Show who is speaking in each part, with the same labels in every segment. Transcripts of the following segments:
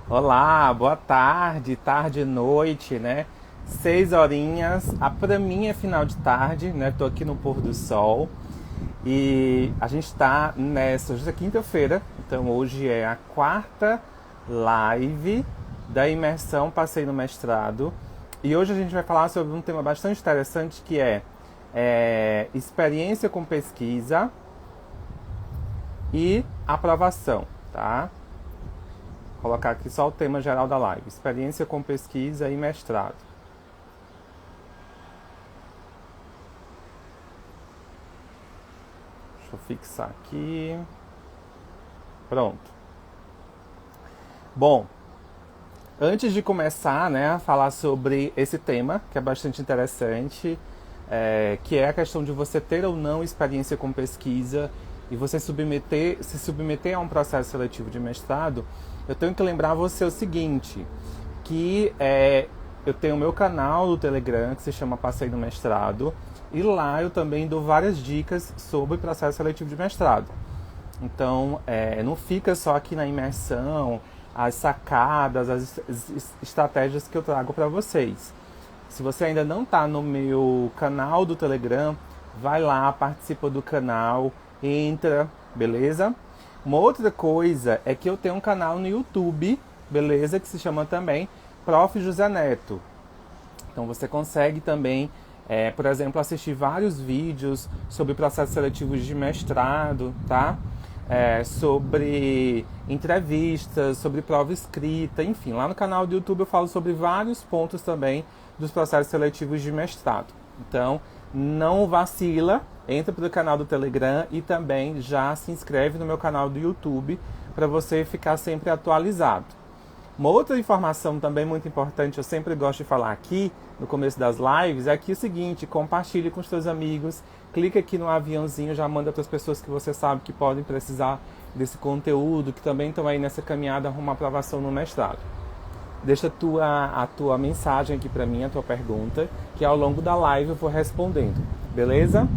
Speaker 1: Olá, boa tarde, tarde, noite, né? 6 horinhas, pra mim é final de tarde, né? Tô aqui no pôr do sol e a gente tá hoje é quinta-feira, então hoje é a quarta live da imersão Passei no Mestrado e hoje a gente vai falar sobre um tema bastante interessante que é experiência com pesquisa e aprovação, tá? Vou colocar aqui só o tema geral da live: experiência com pesquisa e mestrado. Deixa eu fixar aqui. Pronto. Bom, antes de começar, né, a falar sobre esse tema, que é bastante interessante, que é a questão de você ter ou não experiência com pesquisa e você se submeter a um processo seletivo de mestrado, eu tenho que lembrar você o seguinte, que eu tenho o meu canal do Telegram, que se chama Passei no Mestrado, e lá eu também dou várias dicas sobre processo seletivo de mestrado. Então, não fica só aqui na imersão, as sacadas, as estratégias que eu trago para vocês. Se você ainda não está no meu canal do Telegram, vai lá, participa do canal, entra, beleza? Uma outra coisa é que eu tenho um canal no YouTube, beleza? Que se chama também Prof. José Neto. Então você consegue também, por exemplo, assistir vários vídeos sobre processos seletivos de mestrado, tá? Sobre entrevistas, sobre prova escrita, enfim. Lá no canal do YouTube eu falo sobre vários pontos também dos processos seletivos de mestrado. Então, não vacila, entra para o canal do Telegram e também já se inscreve no meu canal do YouTube para você ficar sempre atualizado. Uma outra informação também muito importante, eu sempre gosto de falar aqui no começo das lives, é que é o seguinte: compartilhe com os seus amigos, clica aqui no aviãozinho, já manda para as pessoas que você sabe que podem precisar desse conteúdo, que também estão aí nessa caminhada rumo à aprovação no mestrado. Deixa a tua mensagem aqui para mim, a tua pergunta, que ao longo da live eu vou respondendo, beleza?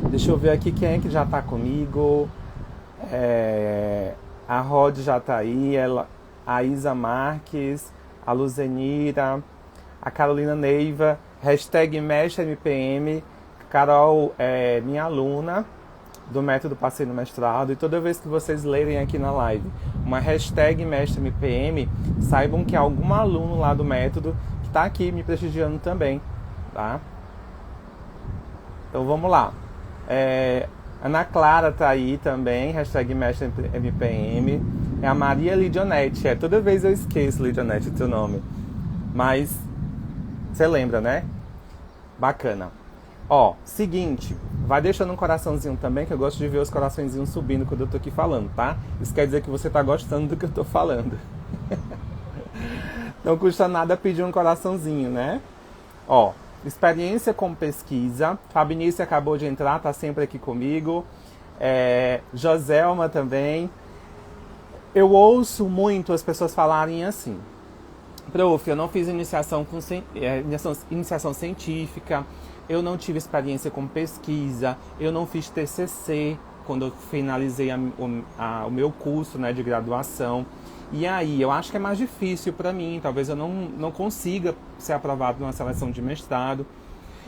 Speaker 1: Deixa eu ver aqui quem é que já está comigo. A Rod já está aí, a Isa Marques, a Luzenira, a Carolina Neiva, hashtag MestreMPM, Carol é minha aluna do método Passei no Mestrado, e toda vez que vocês lerem aqui na live uma hashtag MestreMPM, saibam que é algum aluno lá do método que está aqui me prestigiando também, tá? Então vamos lá. Ana Clara tá aí também, hashtag MestreMPM. É a Maria Lidionete. Toda vez eu esqueço, Lidionete, o teu nome. Mas você lembra, né? Bacana. Ó, seguinte, vai deixando um coraçãozinho também, que eu gosto de ver os coraçõezinhos subindo quando eu tô aqui falando, tá? Isso quer dizer que você tá gostando do que eu tô falando. Não custa nada pedir um coraçãozinho, né? Ó, experiência com pesquisa. Fabinice acabou de entrar, tá sempre aqui comigo. Joselma também. Eu ouço muito as pessoas falarem assim: prof, eu não fiz iniciação científica, eu não tive experiência com pesquisa, eu não fiz TCC quando eu finalizei o meu curso, né, de graduação. E aí, eu acho que é mais difícil para mim, talvez eu não consiga ser aprovado numa seleção de mestrado.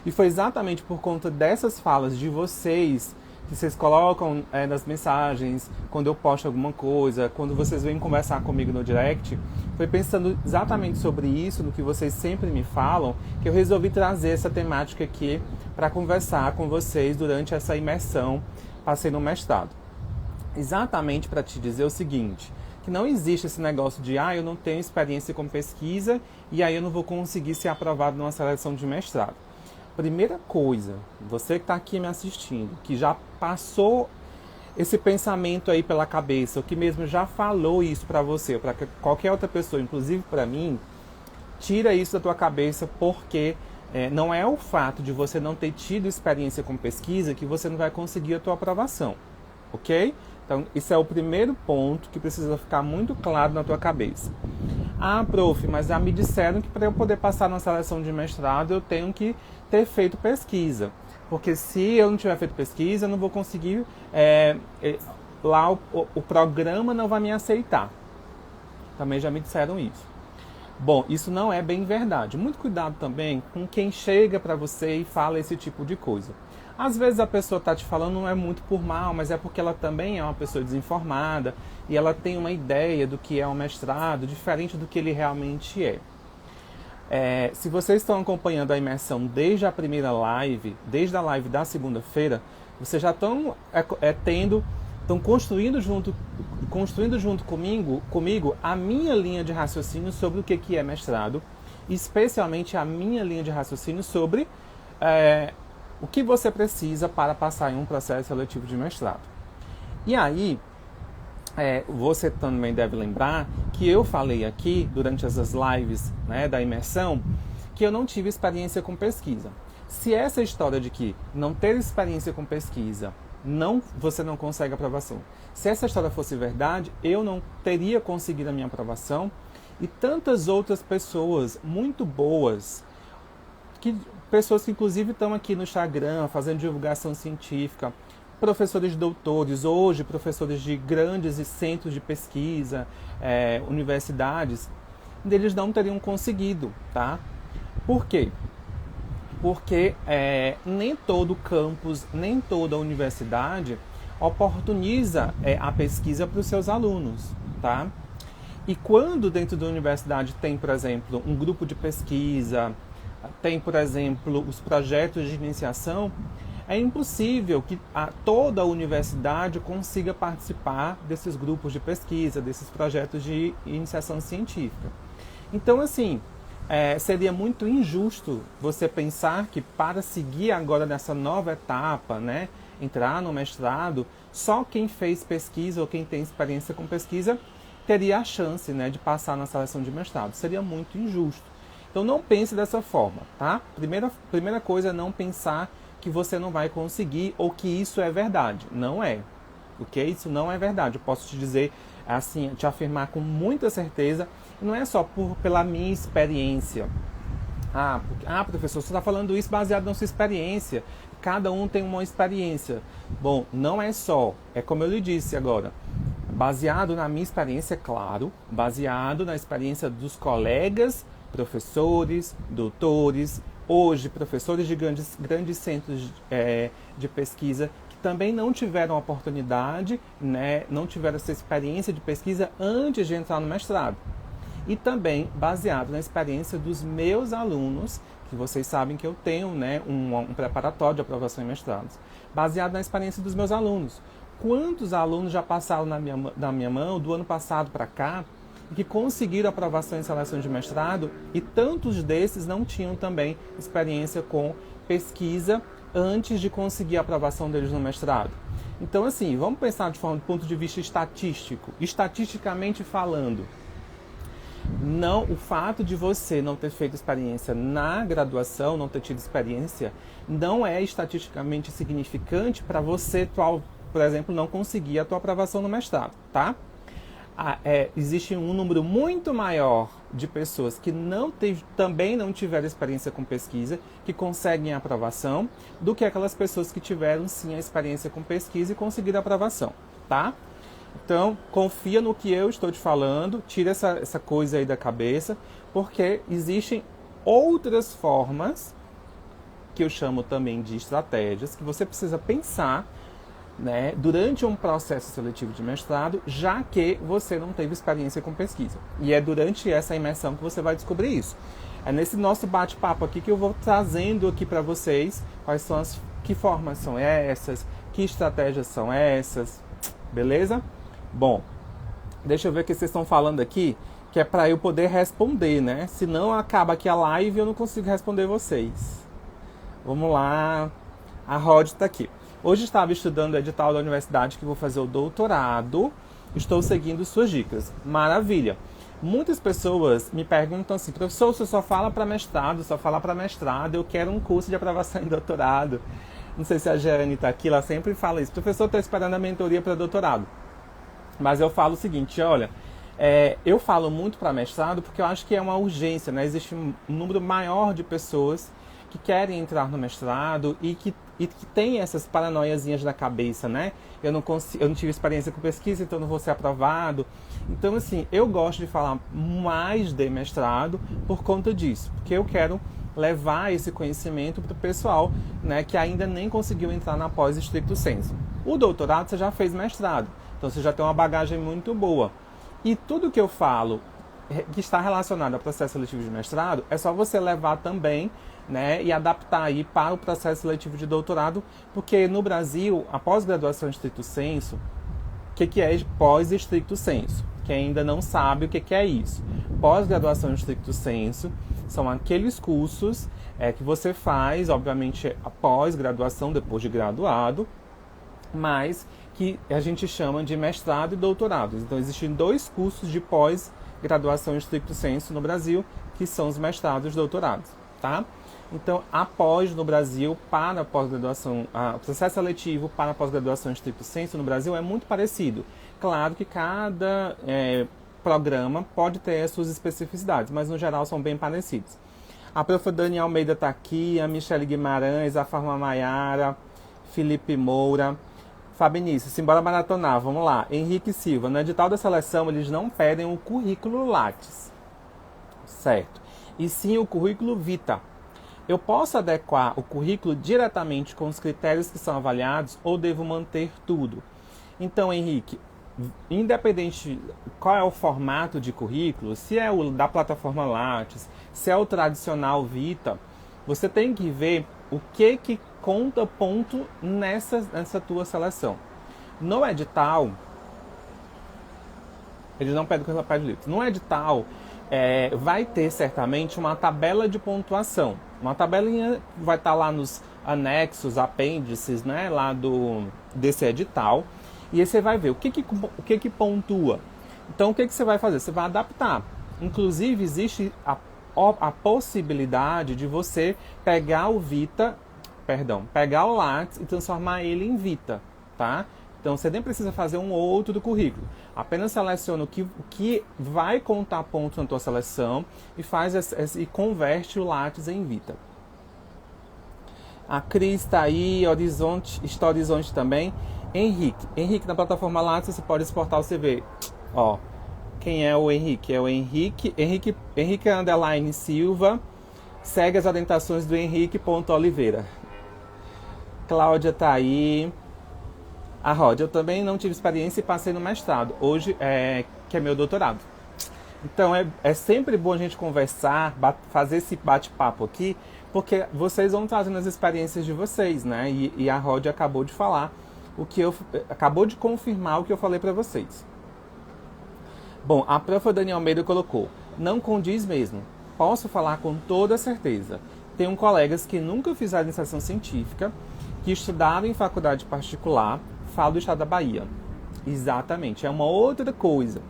Speaker 1: E foi exatamente por conta dessas falas de vocês, que vocês colocam nas mensagens, quando eu posto alguma coisa, quando vocês vêm conversar comigo no direct, foi pensando exatamente sobre isso, no que vocês sempre me falam, que eu resolvi trazer essa temática aqui para conversar com vocês durante essa imersão Passei no Mestrado. Exatamente para te dizer o seguinte: que não existe esse negócio de eu não tenho experiência com pesquisa e aí eu não vou conseguir ser aprovado numa seleção de mestrado. Primeira coisa, você que está aqui me assistindo, que já passou esse pensamento aí pela cabeça, ou que mesmo já falou isso para você, ou para qualquer outra pessoa, inclusive para mim, tira isso da tua cabeça, porque não é o fato de você não ter tido experiência com pesquisa que você não vai conseguir a tua aprovação, ok? Então, isso é o primeiro ponto que precisa ficar muito claro na tua cabeça. Prof, mas já me disseram que para eu poder passar na seleção de mestrado eu tenho que ter feito pesquisa. Porque se eu não tiver feito pesquisa, eu não vou conseguir, lá o programa não vai me aceitar. Também já me disseram isso. Bom, isso não é bem verdade. Muito cuidado também com quem chega para você e fala esse tipo de coisa. Às vezes a pessoa está te falando não é muito por mal, mas é porque ela também é uma pessoa desinformada e ela tem uma ideia do que é um mestrado diferente do que ele realmente é. Se vocês estão acompanhando a imersão desde a primeira live, desde a live da segunda-feira, vocês já estão estão construindo junto comigo a minha linha de raciocínio sobre o que é mestrado, especialmente a minha linha de raciocínio sobre o que você precisa para passar em um processo seletivo de mestrado. E aí, você também deve lembrar que eu falei aqui, durante essas lives, né, da imersão, que eu não tive experiência com pesquisa. Se essa história de que não ter experiência com pesquisa, você não consegue aprovação. Se essa história fosse verdade, eu não teria conseguido a minha aprovação e tantas outras pessoas muito boas, pessoas que inclusive estão aqui no Instagram fazendo divulgação científica, professores doutores, hoje professores de grandes centros de pesquisa, universidades, eles não teriam conseguido, tá? Por quê? Porque nem todo campus, nem toda universidade oportuniza a pesquisa para os seus alunos, tá? E quando dentro da universidade tem, por exemplo, um grupo de pesquisa, tem, por exemplo, os projetos de iniciação, é impossível que toda a universidade consiga participar desses grupos de pesquisa, desses projetos de iniciação científica. Então, assim, seria muito injusto você pensar que para seguir agora nessa nova etapa, né, entrar no mestrado, só quem fez pesquisa ou quem tem experiência com pesquisa teria a chance, né, de passar na seleção de mestrado. Seria muito injusto. Então não pense dessa forma, tá? Primeira coisa é não pensar que você não vai conseguir ou que isso é verdade. Não é. Ok? Isso não é verdade. Eu posso te dizer, assim, te afirmar com muita certeza. Não é só pela minha experiência. Professor, você está falando isso baseado na sua experiência. Cada um tem uma experiência. Bom, não é só. É como eu lhe disse agora. Baseado na minha experiência, claro. Baseado na experiência dos colegas, professores, doutores, hoje professores de grandes centros de pesquisa que também não tiveram oportunidade, né, não tiveram essa experiência de pesquisa antes de entrar no mestrado. E também baseado na experiência dos meus alunos, que vocês sabem que eu tenho, né, um preparatório de aprovação em mestrados. Baseado na experiência dos meus alunos. Quantos alunos já passaram na minha mão do ano passado para cá, que conseguiram aprovação em seleção de mestrado e tantos desses não tinham também experiência com pesquisa antes de conseguir a aprovação deles no mestrado. Então, assim, vamos pensar do ponto de vista estatístico. Estatisticamente falando, o fato de você não ter feito experiência na graduação, não ter tido experiência, não é estatisticamente significante para você, por exemplo, não conseguir a tua aprovação no mestrado, tá? Existe um número muito maior de pessoas que também não tiveram experiência com pesquisa, que conseguem a aprovação, do que aquelas pessoas que tiveram sim a experiência com pesquisa e conseguiram a aprovação, tá? Então, confia no que eu estou te falando, tira essa coisa aí da cabeça, porque existem outras formas, que eu chamo também de estratégias, que você precisa pensar, né, durante um processo seletivo de mestrado, já que você não teve experiência com pesquisa. E é durante essa imersão que você vai descobrir isso. É nesse nosso bate-papo aqui que eu vou trazendo aqui para vocês que formas são essas, que estratégias são essas, beleza? Bom, deixa eu ver o que vocês estão falando aqui, que é para eu poder responder, né? Senão acaba aqui a live e eu não consigo responder vocês. Vamos lá, a Rod está aqui. Hoje estava estudando o edital da universidade que vou fazer o doutorado. Estou seguindo suas dicas. Maravilha. Muitas pessoas me perguntam assim, professor, você só fala para mestrado, eu quero um curso de aprovação em doutorado. Não sei se a Jeane está aqui, ela sempre fala isso. Professor, estou esperando a mentoria para doutorado. Mas eu falo o seguinte, olha, eu falo muito para mestrado porque eu acho que é uma urgência, né? Existe um número maior de pessoas que querem entrar no mestrado e que e que tem essas paranoiazinhas na cabeça, né? Eu não tive experiência com pesquisa, então não vou ser aprovado. Então, assim, eu gosto de falar mais de mestrado por conta disso, porque eu quero levar esse conhecimento para o pessoal, né, que ainda nem conseguiu entrar na pós stricto sensu. O doutorado você já fez mestrado, então você já tem uma bagagem muito boa. E tudo que eu falo que está relacionado ao processo seletivo de mestrado é só você levar também, né, e adaptar aí para o processo seletivo de doutorado, porque no Brasil, a pós-graduação stricto sensu, o que é pós stricto sensu? Quem ainda não sabe o que é isso. Pós-graduação stricto sensu são aqueles cursos que você faz, obviamente, após graduação, depois de graduado, mas que a gente chama de mestrado e doutorado. Então, existem 2 cursos de pós-graduação stricto sensu no Brasil, que são os mestrados e doutorados, tá? Então, a pós no Brasil, para a pós-graduação, o processo seletivo para a pós-graduação stricto sensu no Brasil é muito parecido. Claro que cada programa pode ter as suas especificidades, mas no geral são bem parecidos. A prof. Dani Almeida está aqui, a Michele Guimarães, a Farma Maiara, Felipe Moura, Fabinício, simbora maratonar, vamos lá. Henrique Silva, no edital da seleção eles não pedem o currículo Lattes, certo? E sim o currículo Vitae. Eu posso adequar o currículo diretamente com os critérios que são avaliados ou devo manter tudo? Então, Henrique, independente qual é o formato de currículo, se é o da plataforma Lattes, se é o tradicional Vitae, você tem que ver o que conta ponto nessa tua seleção. No edital, eles não pedem coisa para livros. No edital, vai ter certamente uma tabela de pontuação. Uma tabelinha vai estar lá nos anexos, apêndices, né, lá desse edital. E aí você vai ver o que pontua. Então, o que você vai fazer? Você vai adaptar. Inclusive, existe a possibilidade de você pegar o Lattes e transformar ele em Vitae, tá? Então, você nem precisa fazer um outro do currículo. Apenas seleciona o que vai contar ponto na tua seleção e converte o Lattes em Vitae. A Cris está aí, está Horizonte também. Henrique, na plataforma Lattes você pode exportar o CV. Ó, quem é o Henrique? É o Henrique _ Silva. Segue as orientações do Henrique.Oliveira. Cláudia tá aí. A Rod, eu também não tive experiência e passei no mestrado. Hoje que é meu doutorado. Então é sempre bom a gente conversar, fazer esse bate-papo aqui, porque vocês vão trazendo as experiências de vocês, né? E a Rod acabou de falar acabou de confirmar o que eu falei para vocês. Bom, a prof. Daniel Almeida colocou, não condiz mesmo. Posso falar com toda certeza. Tenho colegas que nunca fizeram iniciação científica, que estudaram em faculdade particular, falo do estado da Bahia. Exatamente, é uma outra coisa.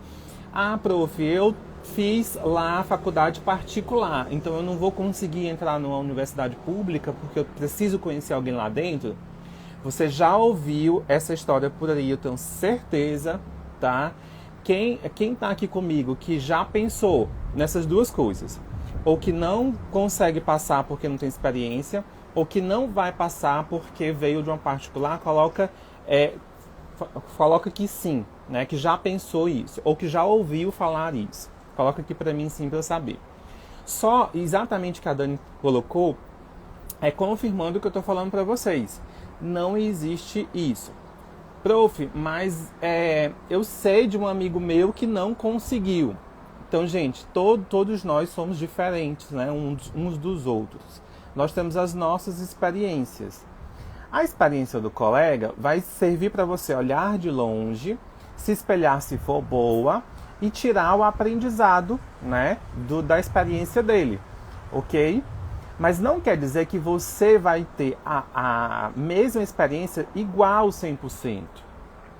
Speaker 1: Ah, prof, eu fiz lá a faculdade particular, então eu não vou conseguir entrar numa universidade pública porque eu preciso conhecer alguém lá dentro. Você já ouviu essa história por aí, eu tenho certeza, tá? Quem tá aqui comigo que já pensou nessas duas coisas, ou que não consegue passar porque não tem experiência, ou que não vai passar porque veio de uma particular, coloca que sim, né? Que já pensou isso, ou que já ouviu falar isso. Coloca aqui para mim sim, para eu saber. Só exatamente o que a Dani colocou é confirmando o que eu estou falando para vocês. Não existe isso. Prof, mas eu sei de um amigo meu que não conseguiu. Então, gente, todos nós somos diferentes, né? uns dos outros. Nós temos as nossas experiências. A experiência do colega vai servir para você olhar de longe, se espelhar se for boa e tirar o aprendizado, né, da experiência dele, ok? Mas não quer dizer que você vai ter a mesma experiência igual 100%.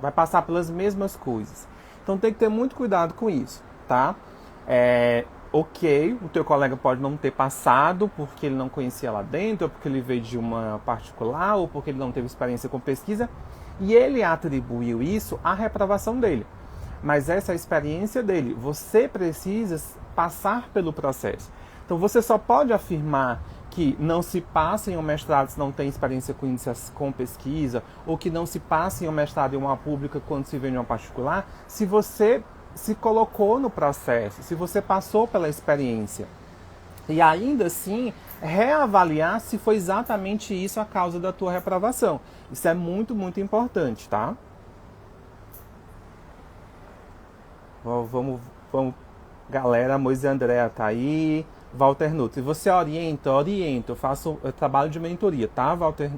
Speaker 1: Vai passar pelas mesmas coisas. Então tem que ter muito cuidado com isso, tá? Ok, o teu colega pode não ter passado porque ele não conhecia lá dentro, ou porque ele veio de uma particular, ou porque ele não teve experiência com pesquisa, e ele atribuiu isso à reprovação dele. Mas essa é a experiência dele. Você precisa passar pelo processo. Então você só pode afirmar que não se passa em um mestrado se não tem experiência com pesquisa, ou que não se passa em um mestrado em uma pública quando se vem em uma particular, se você se colocou no processo, se você passou pela experiência. E ainda assim, reavaliar se foi exatamente isso a causa da tua reprovação. Isso é muito, muito importante, tá? Vamos, galera, Moisés Andréa tá aí, Walter Nutri. Você orienta, eu trabalho de mentoria, tá, Walter?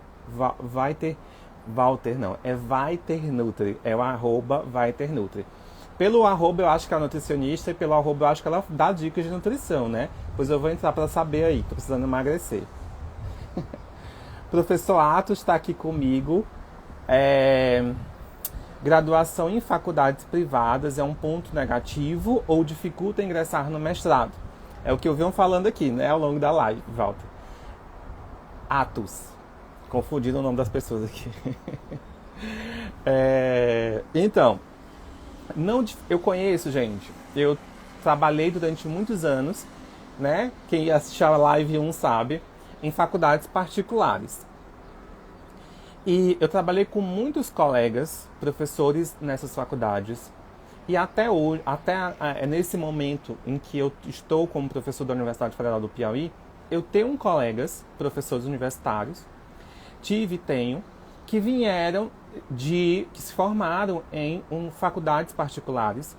Speaker 1: Walter não, é Walter Nutri, é o arroba Walter Nutri. Pelo arroba eu acho que é a nutricionista e pelo arroba eu acho que ela dá dicas de nutrição, né? Pois eu vou entrar para saber aí, tô precisando emagrecer. Professor Atos está aqui comigo. Graduação em faculdades privadas é um ponto negativo ou dificulta ingressar no mestrado? É o que eu venho falando aqui, né, ao longo da live, Walter. Atos. Confundindo o nome das pessoas aqui. Então, eu conheço, gente. Eu trabalhei durante muitos anos, né? Quem assistiu a live 1 sabe, em faculdades particulares. E eu trabalhei com muitos colegas, professores nessas faculdades. E até hoje, nesse momento em que eu estou como professor da Universidade Federal do Piauí, eu tenho colegas, professores universitários, tenho, que vieram que se formaram em faculdades particulares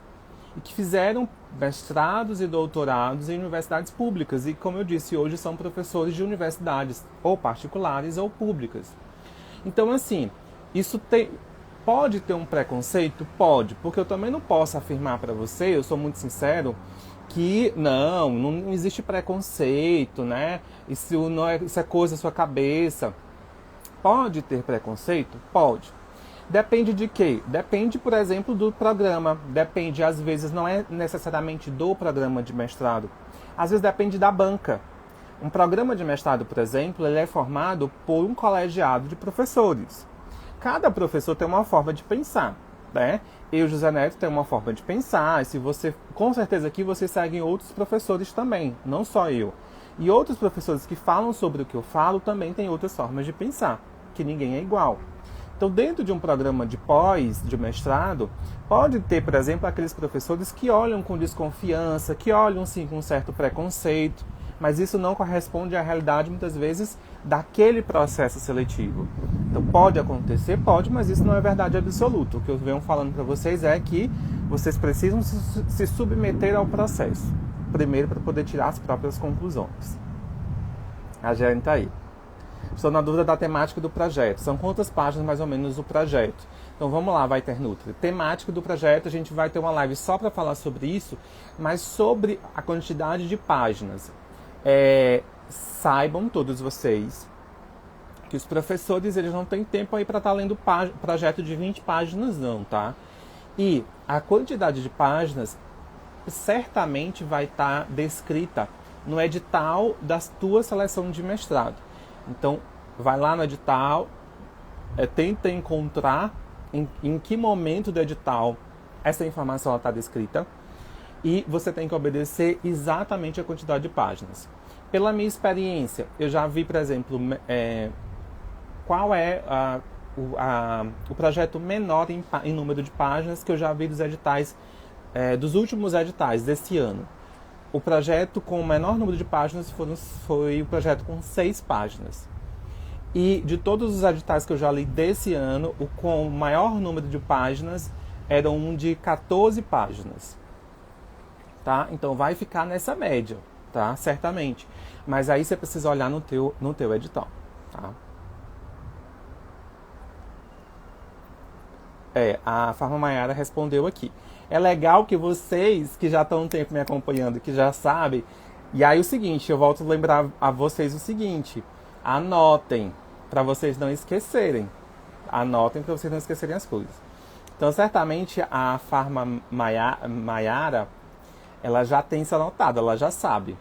Speaker 1: e que fizeram mestrados e doutorados em universidades públicas. E, como eu disse, hoje são professores de universidades ou particulares ou públicas. Então, assim, pode ter um preconceito? Pode, porque eu também não posso afirmar para você, eu sou muito sincero, que não existe preconceito, né? Isso é coisa da sua cabeça. Pode ter preconceito? Pode. Depende de quê? Depende, por exemplo, do programa. Depende, às vezes, não é necessariamente do programa de mestrado. Às vezes depende da banca. Um programa de mestrado, por exemplo, ele é formado por um colegiado de professores. Cada professor tem uma forma de pensar, né? Eu, José Neto, tenho uma forma de pensar. Com certeza aqui vocês seguem outros professores também, não só eu. E outros professores que falam sobre o que eu falo também têm outras formas de pensar, que ninguém é igual. Então, dentro de um programa de de mestrado, pode ter, por exemplo, aqueles professores que olham com desconfiança, que olham, sim, com um certo preconceito, mas isso não corresponde à realidade, muitas vezes, daquele processo seletivo. Então, pode acontecer? Pode, mas isso não é verdade absoluta. O que eu venho falando para vocês é que vocês precisam se submeter ao processo, primeiro para poder tirar as próprias conclusões. A gente está aí. Estou na dúvida da temática do projeto. São quantas páginas, mais ou menos, o projeto? Então, vamos lá, Walter Nutri. Temática do projeto, a gente vai ter uma live só para falar sobre isso, mas sobre a quantidade de páginas. Saibam todos vocês que os professores eles não têm tempo aí para estar lendo projeto de 20 páginas não, tá? E a quantidade de páginas certamente vai estar descrita no edital da tua seleção de mestrado. Então, vai lá no edital, tenta encontrar em que momento do edital essa informação está descrita e você tem que obedecer exatamente a quantidade de páginas. Pela minha experiência, eu já vi, por exemplo, qual é o projeto menor em número de páginas que eu já vi dos editais, dos últimos editais desse ano. O projeto com o menor número de páginas foi o projeto com 6 páginas. E de todos os editais que eu já li desse ano, o com o maior número de páginas era um de 14 páginas. Tá? Então vai ficar nessa média, tá? Certamente. Mas aí você precisa olhar no teu edital. Tá? A Farma Maiara respondeu aqui. É legal que vocês, que já estão um tempo me acompanhando, que já sabem. E aí o seguinte, eu volto a lembrar a vocês o seguinte. Anotem, para vocês não esquecerem. Anotem para vocês não esquecerem as coisas. Então, certamente, a Farma Maiara, ela já tem isso anotado, ela já sabe.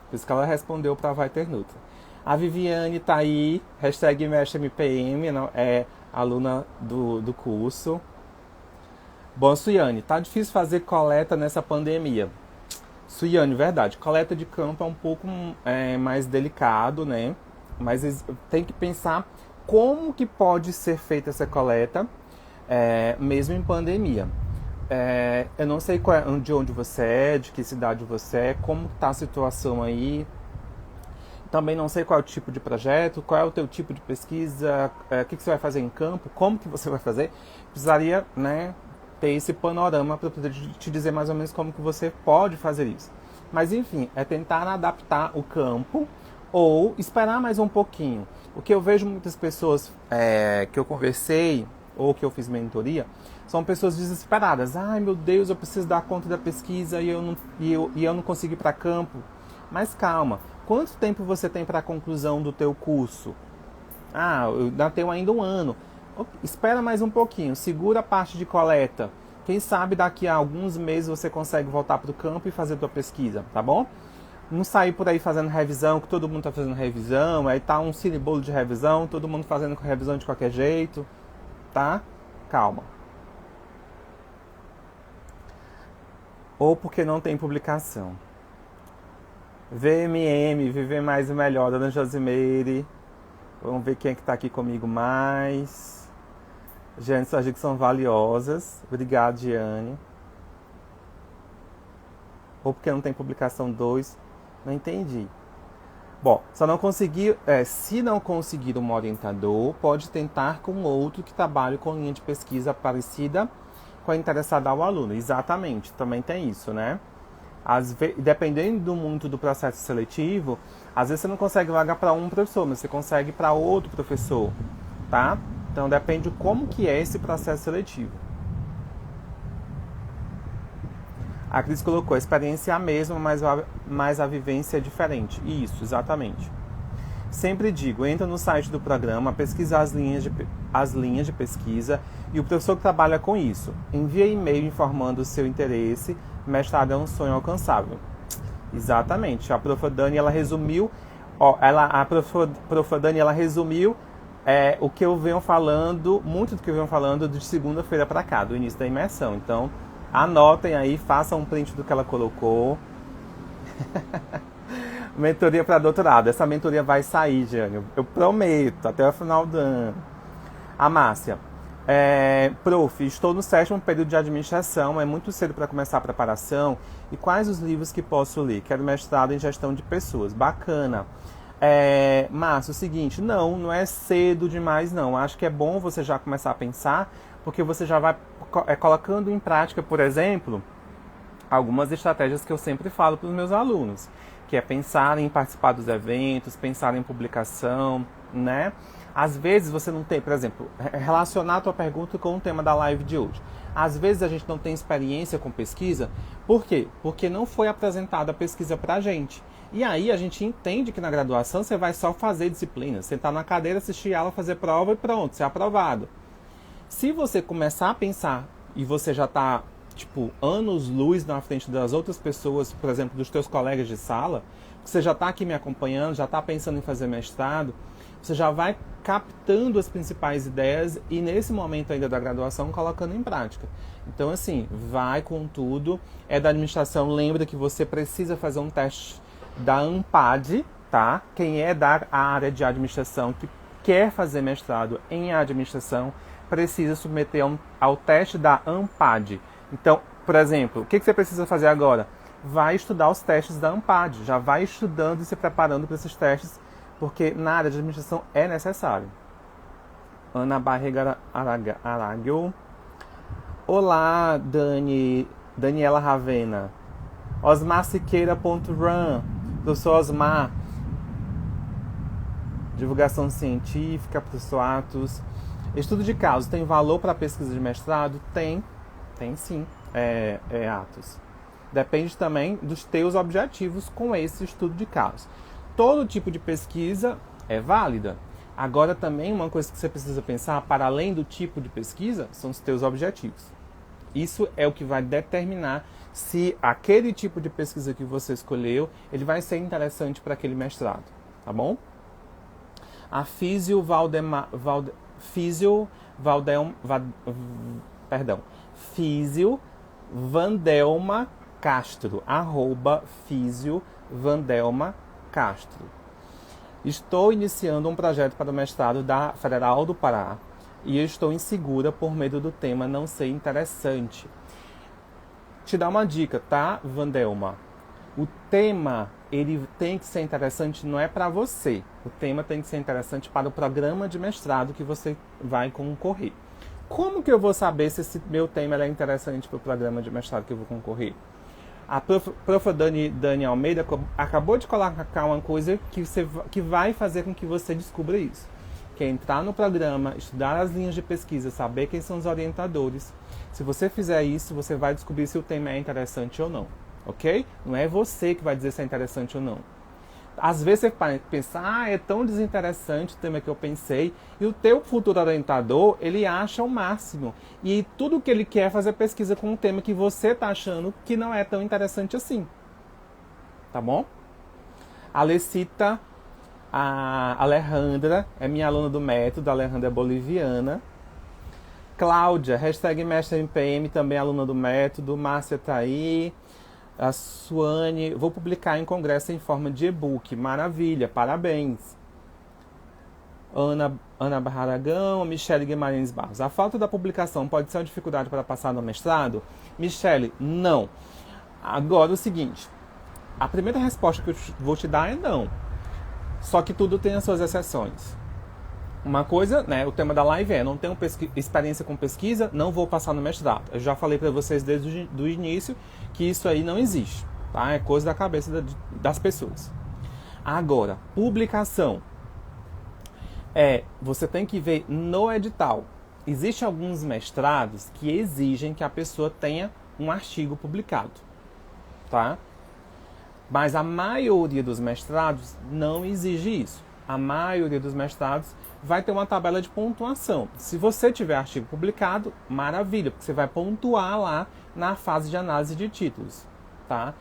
Speaker 1: Por isso que ela respondeu para a Walter Nutri. A Viviane está aí, #MestroMPM, é aluna do curso. Bom, Suiane, tá difícil fazer coleta nessa pandemia. Suiane, verdade. Coleta de campo é um pouco mais delicado, né? Mas tem que pensar como que pode ser feita essa coleta, mesmo em pandemia. Eu não sei de onde você é, de que cidade você é, como está a situação aí. Também não sei qual é o tipo de projeto, qual é o teu tipo de pesquisa, o que você vai fazer em campo, como que você vai fazer. Precisaria, né, ter esse panorama para poder te dizer mais ou menos como que você pode fazer isso. Mas enfim, é tentar adaptar o campo ou esperar mais um pouquinho. O que eu vejo muitas pessoas que eu conversei ou que eu fiz mentoria são pessoas desesperadas. Ai meu Deus, eu preciso dar conta da pesquisa e eu não consigo ir para campo. Mas calma, quanto tempo você tem para a conclusão do teu curso? Eu ainda tenho ainda um ano. Espera mais um pouquinho, segura a parte de coleta. Quem sabe daqui a alguns meses você consegue voltar para o campo e fazer tua pesquisa, tá bom? Não sair por aí fazendo revisão, que todo mundo está fazendo revisão, aí tá um cinebolo de revisão, todo mundo fazendo revisão de qualquer jeito, tá? Calma. Ou porque não tem publicação. VMM, Viver Mais e Melhor, Dona Josimeire. Vamos ver quem é que tá aqui comigo mais. Jane, suas dicas são valiosas. Obrigado, Giane. Ou porque não tem publicação 2. Não entendi. Bom, se não conseguir um orientador, pode tentar com outro que trabalhe com linha de pesquisa parecida com a interessada ao aluno. Exatamente, também tem isso, né? Dependendo muito do processo seletivo, às vezes você não consegue vagar para um professor, mas você consegue para outro professor, tá? Então depende de como que é esse processo seletivo. A Cris colocou, a experiência é a mesma, mas a vivência é diferente. Isso, exatamente. Sempre digo, entra no site do programa, pesquisa as linhas de pesquisa e o professor que trabalha com isso. Envia e-mail informando o seu interesse. Mestrado é um sonho alcançável. Exatamente. A prof. Dani, ela resumiu, o que eu venho falando, muito do que eu venho falando de segunda-feira para cá, do início da imersão. Então, anotem aí, façam um print do que ela colocou. Mentoria para doutorado. Essa mentoria vai sair, Jânio. Eu prometo, até o final do ano. A Márcia. Prof, estou no 7º período de administração, é muito cedo para começar a preparação. E quais os livros que posso ler? Quero mestrado em gestão de pessoas. Bacana. Márcia, o seguinte, não é cedo demais, não. Acho que é bom você já começar a pensar, porque você já vai colocando em prática, por exemplo, algumas estratégias que eu sempre falo para os meus alunos, que é pensar em participar dos eventos, pensar em publicação, né? Às vezes você não tem, por exemplo, relacionar a tua pergunta com o tema da live de hoje. Às vezes a gente não tem experiência com pesquisa. Por quê? Porque não foi apresentada a pesquisa pra gente. E aí a gente entende que na graduação você vai só fazer disciplina, sentar na cadeira, assistir aula, fazer prova e pronto, ser aprovado. Se você começar a pensar e você já está, anos-luz na frente das outras pessoas, por exemplo, dos teus colegas de sala, você já está aqui me acompanhando, já está pensando em fazer mestrado, você já vai captando as principais ideias e nesse momento ainda da graduação colocando em prática. Então assim, vai com tudo. É da administração, lembra que você precisa fazer um teste da ANPAD, tá? Quem é da área de administração que quer fazer mestrado em administração precisa submeter ao teste da ANPAD. Então, por exemplo, o que você precisa fazer agora? Vai estudar os testes da ANPAD, já vai estudando e se preparando para esses testes, porque na área de administração é necessário. Ana Barriga Aragio. Olá, Daniela Ravena. Osmarsiqueira.run. Professor Osmar. Divulgação científica, professor Atos. Estudo de caso tem valor para pesquisa de mestrado? Tem sim, Atos. Depende também dos teus objetivos com esse estudo de caso. Todo tipo de pesquisa é válida. Agora também uma coisa que você precisa pensar, para além do tipo de pesquisa, são os teus objetivos. Isso é o que vai determinar se aquele tipo de pesquisa que você escolheu, ele vai ser interessante para aquele mestrado, tá bom? A Físio Vandelma Castro, @fisiovandelmacastro. Estou iniciando um projeto para o mestrado da Federal do Pará e estou insegura por medo do tema não ser interessante. Te dar uma dica, tá, Vandelma? O tema, ele tem que ser interessante, não é para você. O tema tem que ser interessante para o programa de mestrado que você vai concorrer. Como que eu vou saber se esse meu tema é interessante para o programa de mestrado que eu vou concorrer? A prof. Dani Almeida acabou de colocar uma coisa que vai fazer com que você descubra isso. Que é entrar no programa, estudar as linhas de pesquisa, saber quem são os orientadores. Se você fizer isso, você vai descobrir se o tema é interessante ou não. Ok? Não é você que vai dizer se é interessante ou não. Às vezes você pensa, é tão desinteressante o tema que eu pensei, e o teu futuro orientador, ele acha o máximo. E tudo que ele quer é fazer pesquisa com um tema que você está achando que não é tão interessante assim. Tá bom? A Lecita, a Alejandra, é minha aluna do método, a Alejandra é boliviana. Cláudia, #mestre em PM, também aluna do método. Márcia tá aí. A Suane, vou publicar em congresso em forma de e-book. Maravilha, parabéns. Ana Barragão, Michele Guimarães Barros. A falta da publicação pode ser uma dificuldade para passar no mestrado? Michele, não. Agora o seguinte, a primeira resposta que eu vou te dar é não. Só que tudo tem as suas exceções. Uma coisa, né, o tema da live é, não tenho experiência com pesquisa, não vou passar no mestrado. Eu já falei para vocês desde o início que isso aí não existe, tá? É coisa da cabeça das pessoas. Agora, publicação. Você tem que ver no edital. Existem alguns mestrados que exigem que a pessoa tenha um artigo publicado, tá? Mas a maioria dos mestrados não exige isso. A maioria dos mestrados vai ter uma tabela de pontuação. Se você tiver artigo publicado, maravilha, porque você vai pontuar lá na fase de análise de títulos, tá?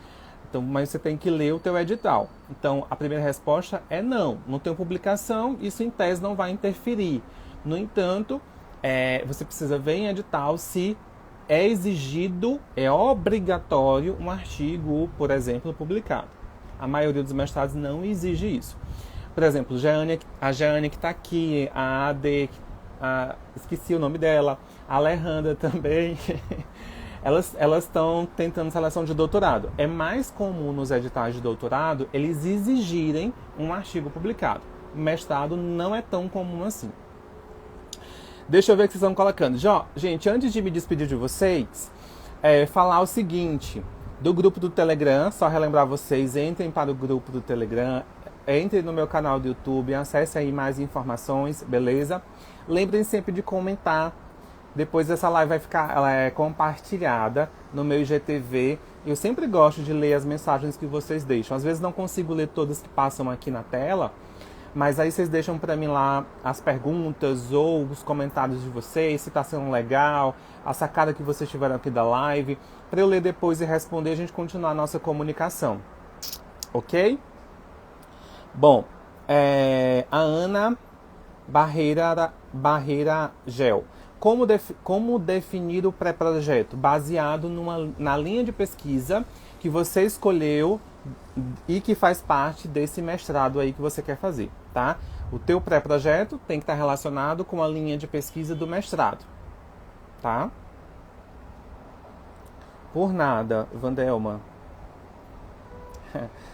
Speaker 1: Então, mas você tem que ler o teu edital. Então, a primeira resposta é não. Não tem publicação, isso em tese não vai interferir. No entanto, você precisa ver em edital se é exigido, é obrigatório um artigo, por exemplo, publicado. A maioria dos mestrados não exige isso. Por exemplo, a Jeane que está aqui, a AD, esqueci o nome dela, a Alejandra também, elas estão tentando seleção de doutorado. É mais comum nos editais de doutorado eles exigirem um artigo publicado. O mestrado não é tão comum assim. Deixa eu ver o que vocês estão colocando. Gente, antes de me despedir de vocês, falar o seguinte, do grupo do Telegram, só relembrar vocês, entrem para o grupo do Telegram, entre no meu canal do YouTube, acesse aí mais informações, beleza? Lembrem sempre de comentar. Depois essa live vai ficar compartilhada no meu IGTV. Eu sempre gosto de ler as mensagens que vocês deixam. Às vezes não consigo ler todas que passam aqui na tela, mas aí vocês deixam para mim lá as perguntas ou os comentários de vocês, se está sendo legal, a sacada que vocês tiveram aqui da live, para eu ler depois e responder, a gente continuar a nossa comunicação. Ok? Bom, a Ana Barreira Gel. Como definir o pré-projeto? Baseado na linha de pesquisa que você escolheu e que faz parte desse mestrado aí que você quer fazer, tá? O teu pré-projeto tem que estar relacionado com a linha de pesquisa do mestrado, tá? Por nada, Vandelma.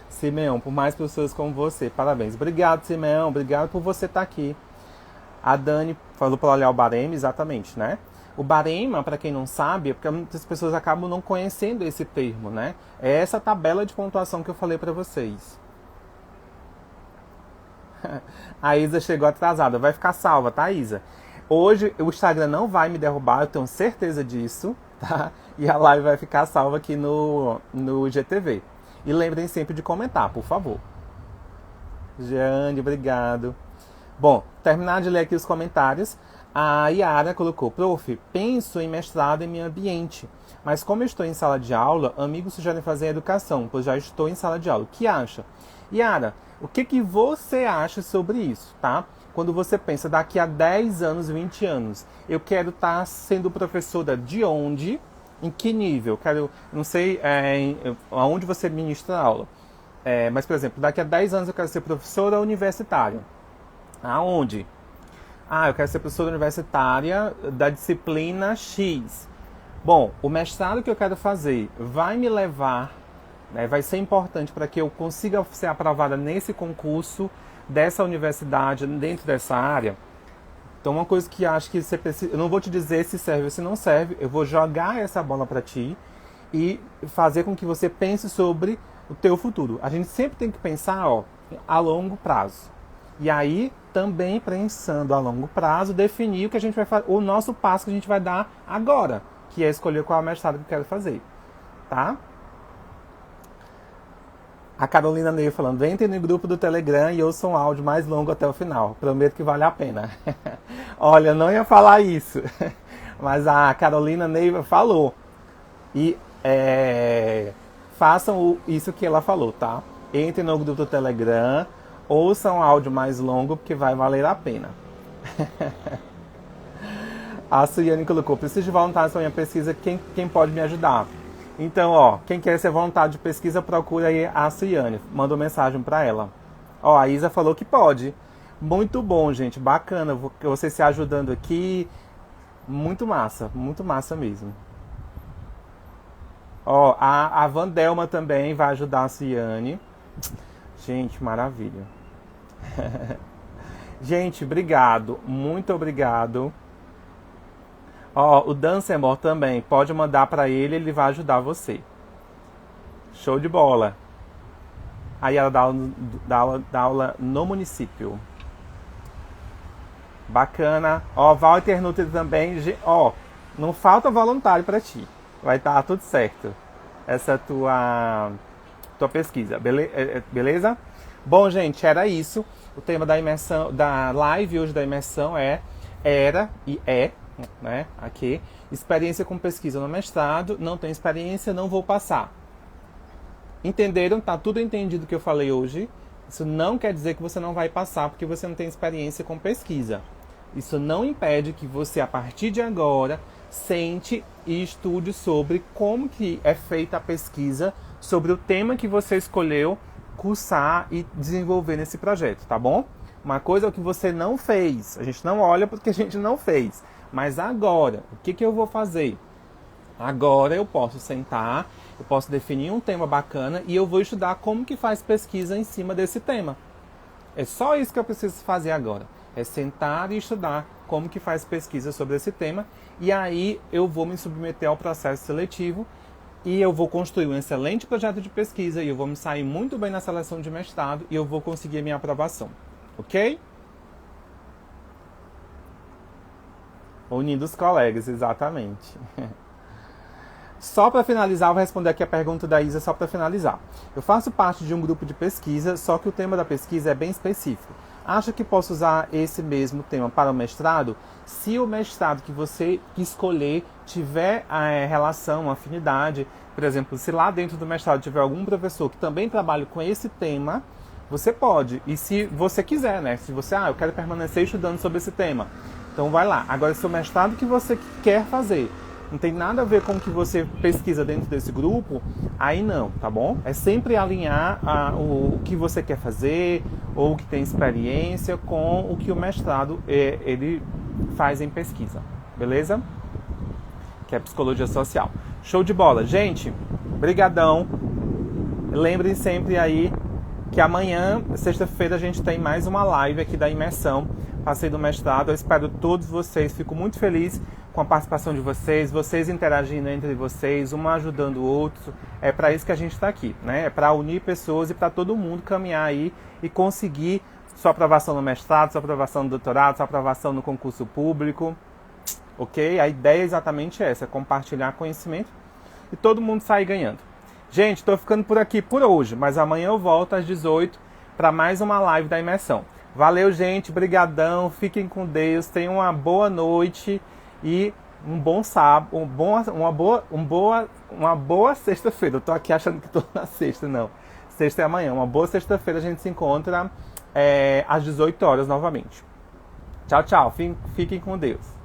Speaker 1: Simeão, por mais pessoas como você, parabéns. Obrigado, Simeão, obrigado por você estar aqui. A Dani falou para olhar o barema, exatamente, né? O barema, para quem não sabe, é porque muitas pessoas acabam não conhecendo esse termo, né? É essa tabela de pontuação que eu falei para vocês. A Isa chegou atrasada, vai ficar salva, tá, Isa? Hoje o Instagram não vai me derrubar, eu tenho certeza disso, tá? E a live vai ficar salva aqui no IGTV. E lembrem sempre de comentar, por favor. Jeane, obrigado. Bom, terminar de ler aqui os comentários. A Yara colocou, prof, penso em mestrado em meio ambiente, mas como eu estou em sala de aula, amigos sugerem fazer educação, pois já estou em sala de aula. O que acha? Yara, o que você acha sobre isso, tá? Quando você pensa, daqui a 10 anos, 20 anos, eu quero estar sendo professora de onde? Em que nível? Quero, não sei aonde você ministra a aula. Mas, por exemplo, daqui a 10 anos eu quero ser professora universitária. Aonde? Ah, eu quero ser professora universitária da disciplina X. Bom, o mestrado que eu quero fazer vai me levar, né, vai ser importante para que eu consiga ser aprovada nesse concurso dessa universidade, dentro dessa área. Então, uma coisa que acho que você precisa... Eu não vou te dizer se serve ou se não serve, eu vou jogar essa bola para ti e fazer com que você pense sobre o teu futuro. A gente sempre tem que pensar, ó, a longo prazo. E aí, também pensando a longo prazo, definir o que a gente vai fazer, o nosso passo que a gente vai dar agora, que é escolher qual é o mestrado que eu quero fazer, tá? A Carolina Ney falando, entre no grupo do Telegram e ouça um áudio mais longo até o final. Prometo que vale a pena. Olha, não ia falar isso, mas a Carolina Ney falou. E façam isso que ela falou, tá? Entre no grupo do Telegram, ouçam um áudio mais longo, porque vai valer a pena. A Suiane colocou, preciso de voluntários para minha pesquisa, quem pode me ajudar? Então, ó, quem quer ser voluntário de pesquisa, procura aí a Suiane, manda uma mensagem para ela. Ó, a Isa falou que pode. Muito bom, gente, bacana, você se ajudando aqui, muito massa mesmo. Ó, a Vandelma também vai ajudar a Ciane. Gente, maravilha. Gente, obrigado. Muito obrigado. Ó, o Dancemore também. Pode mandar para ele vai ajudar você. Show de bola. Aí ela dá aula no município. Bacana. Ó, Walter Nutri também. Ó, não falta voluntário para ti. Vai estar tudo certo. Essa tua pesquisa, beleza? Bom, gente, era isso. O tema da imersão, da live hoje da imersão era e é, né? Aqui, experiência com pesquisa no mestrado. Não tenho experiência, não vou passar. Entenderam? Tá tudo entendido que eu falei hoje. Isso não quer dizer que você não vai passar porque você não tem experiência com pesquisa. Isso não impede que você, a partir de agora, sente e estude sobre como que é feita a pesquisa sobre o tema que você escolheu cursar e desenvolver nesse projeto, tá bom? Uma coisa é o que você não fez. A gente não olha porque a gente não fez. Mas agora, o que eu vou fazer? Agora eu posso sentar, eu posso definir um tema bacana e eu vou estudar como que faz pesquisa em cima desse tema. É só isso que eu preciso fazer agora. É sentar e estudar como que faz pesquisa sobre esse tema. E aí eu vou me submeter ao processo seletivo e eu vou construir um excelente projeto de pesquisa e eu vou me sair muito bem na seleção de mestrado e eu vou conseguir a minha aprovação. Ok? Unindo os colegas, exatamente. Só para finalizar, vou responder aqui a pergunta da Isa só para finalizar. Eu faço parte de um grupo de pesquisa, só que o tema da pesquisa é bem específico. Acha que posso usar esse mesmo tema para o mestrado? Se o mestrado que você escolher tiver relação, afinidade, por exemplo, se lá dentro do mestrado tiver algum professor que também trabalhe com esse tema, você pode. E se você quiser, né? Se você, eu quero permanecer estudando sobre esse tema, então vai lá. Agora, se o mestrado que você quer fazer não tem nada a ver com o que você pesquisa dentro desse grupo, aí não, tá bom? É sempre alinhar o que você quer fazer ou o que tem experiência com o que o mestrado ele faz em pesquisa, beleza? Que é psicologia social. Show de bola. Gente, brigadão. Lembrem sempre aí que amanhã, sexta-feira, a gente tem mais uma live aqui da imersão Passeio do Mestrado. Eu espero todos vocês, fico muito feliz com a participação de vocês, vocês interagindo entre vocês, um ajudando o outro. É para isso que a gente está aqui, né? É para unir pessoas e para todo mundo caminhar aí e conseguir sua aprovação no mestrado, sua aprovação no doutorado, sua aprovação no concurso público, ok? A ideia é exatamente essa, compartilhar conhecimento e todo mundo sair ganhando. Gente, estou ficando por aqui por hoje, mas amanhã eu volto às 18 para mais uma live da imersão. Valeu, gente, brigadão, fiquem com Deus, tenham uma boa noite e um bom sábado, uma boa sexta-feira. Eu tô aqui achando que tô na sexta, não. Sexta é amanhã, uma boa sexta-feira, a gente se encontra às 18 horas novamente. Tchau, tchau, fiquem com Deus.